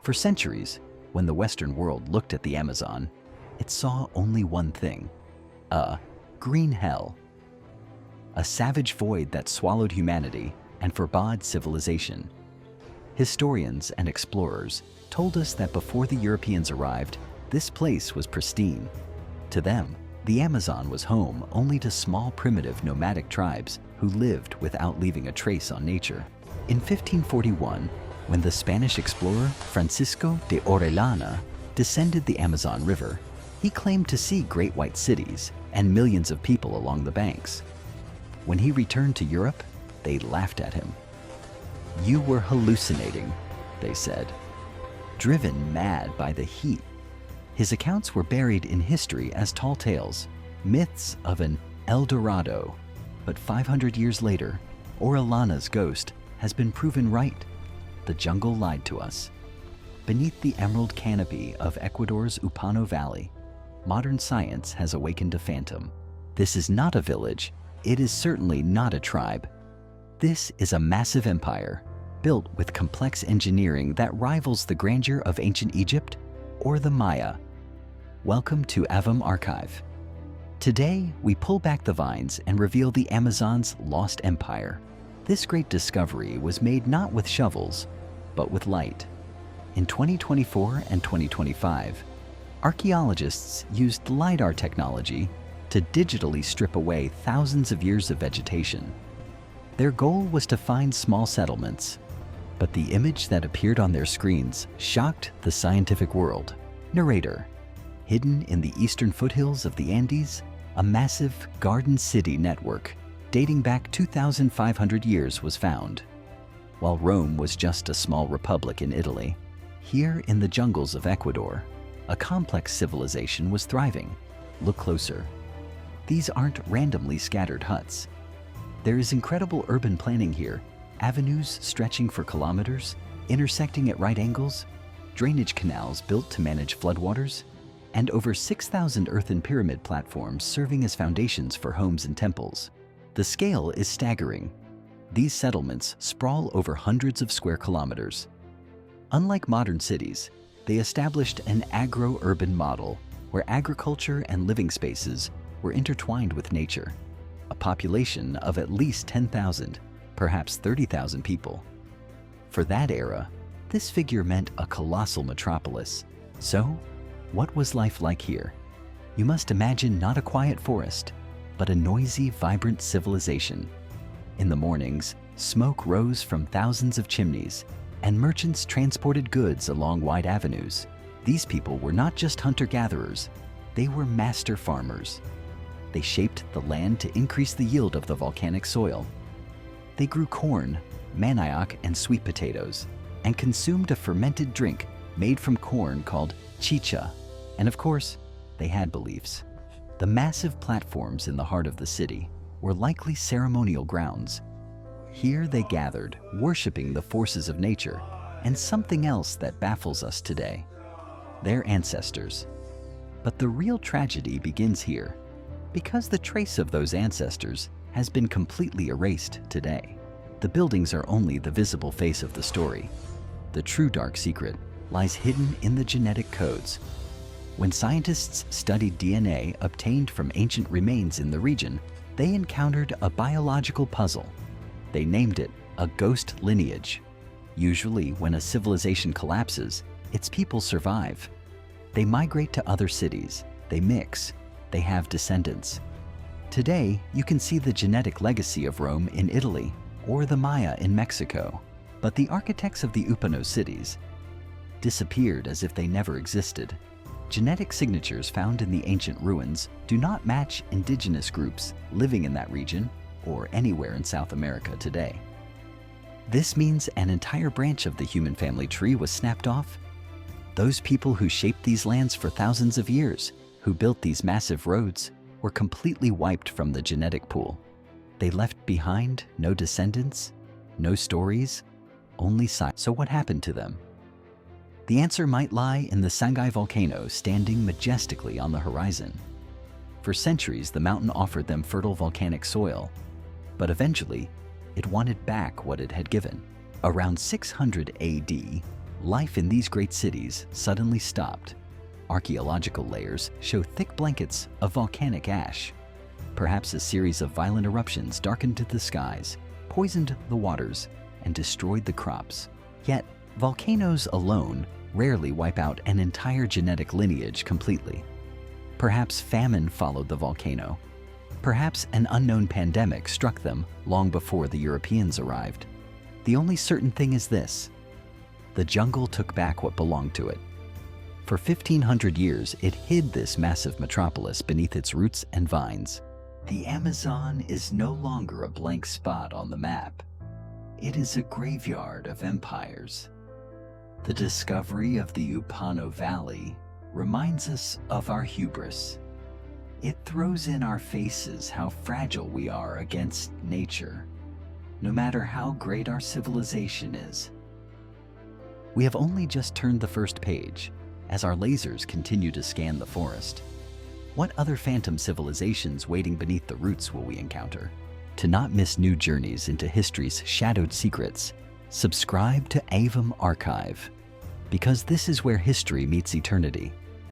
For centuries, when the Western world looked at the Amazon, it saw only one thing: a green hell. A savage void that swallowed humanity and forbade civilization. Historians and explorers told us that before the Europeans arrived, this place was pristine. To them, the Amazon was home only to small primitive nomadic tribes who lived without leaving a trace on nature. In 1541, when the Spanish explorer Francisco de Orellana descended the Amazon River, he claimed to see great white cities and millions of people along the banks. When he returned to Europe, they laughed at him. "You were hallucinating," they said, driven mad by the heat. His accounts were buried in history as tall tales, myths of an El Dorado. But 500 years later, Orellana's ghost has been proven right. The jungle lied to us. Beneath the emerald canopy of Ecuador's Upano Valley, modern science has awakened a phantom. This is not a village. It is certainly not a tribe. This is a massive empire, built with complex engineering that rivals the grandeur of ancient Egypt or the Maya. Welcome to Aevum Archive. Today, we pull back the vines and reveal the Amazon's lost empire. This great discovery was made not with shovels, but with light. In 2024 and 2025, archaeologists used LiDAR technology to digitally strip away thousands of years of vegetation. Their goal was to find small settlements, but the image that appeared on their screens shocked the scientific world. Narrator: hidden in the eastern foothills of the Andes, a massive garden city network dating back 2,500 years was found. While Rome was just a small republic in Italy, here in the jungles of Ecuador, a complex civilization was thriving. Look closer. These aren't randomly scattered huts. There is incredible urban planning here, avenues stretching for kilometers, intersecting at right angles, drainage canals built to manage floodwaters, and over 6,000 earthen pyramid platforms serving as foundations for homes and temples. The scale is staggering. These settlements sprawl over hundreds of square kilometers. Unlike modern cities, they established an agro-urban model where agriculture and living spaces were intertwined with nature. A population of at least 10,000, perhaps 30,000 people. For that era, this figure meant a colossal metropolis. So, what was life like here? You must imagine not a quiet forest, but a noisy, vibrant civilization. In the mornings, smoke rose from thousands of chimneys, and merchants transported goods along wide avenues. These people were not just hunter-gatherers, they were master farmers. They shaped the land to increase the yield of the volcanic soil. They grew corn, manioc, and sweet potatoes, and consumed a fermented drink made from corn called chicha. And of course, they had beliefs. The massive platforms in the heart of the city were likely ceremonial grounds. Here they gathered, worshiping the forces of nature and something else that baffles us today: their ancestors. But the real tragedy begins here, because the trace of those ancestors has been completely erased today. The buildings are only the visible face of the story. The true dark secret lies hidden in the genetic codes. When scientists studied DNA obtained from ancient remains in the region, they encountered a biological puzzle. They named it a ghost lineage. Usually, when a civilization collapses, its people survive. They migrate to other cities, they mix, they have descendants. Today, you can see the genetic legacy of Rome in Italy or the Maya in Mexico. But the architects of the Upano cities disappeared as if they never existed. Genetic signatures found in the ancient ruins do not match indigenous groups living in that region or anywhere in South America today. This means an entire branch of the human family tree was snapped off. Those people who shaped these lands for thousands of years, who built these massive roads, were completely wiped from the genetic pool. They left behind no descendants, no stories, only silence. So what happened to them? The answer might lie in the Sangay volcano standing majestically on the horizon. For centuries, the mountain offered them fertile volcanic soil, but eventually, it wanted back what it had given. Around 600 AD, life in these great cities suddenly stopped. Archaeological layers show thick blankets of volcanic ash. Perhaps a series of violent eruptions darkened the skies, poisoned the waters, and destroyed the crops. Yet, volcanoes alone rarely wipe out an entire genetic lineage completely. Perhaps famine followed the volcano. Perhaps an unknown pandemic struck them long before the Europeans arrived. The only certain thing is this: the jungle took back what belonged to it. For 1,500 years, it hid this massive metropolis beneath its roots and vines. The Amazon is no longer a blank spot on the map. It is a graveyard of empires. The discovery of the Upano Valley reminds us of our hubris. It throws in our faces how fragile we are against nature, no matter how great our civilization is. We have only just turned the first page as our lasers continue to scan the forest. What other phantom civilizations waiting beneath the roots will we encounter? To not miss new journeys into history's shadowed secrets, subscribe to Aevum Archive, because this is where history meets eternity.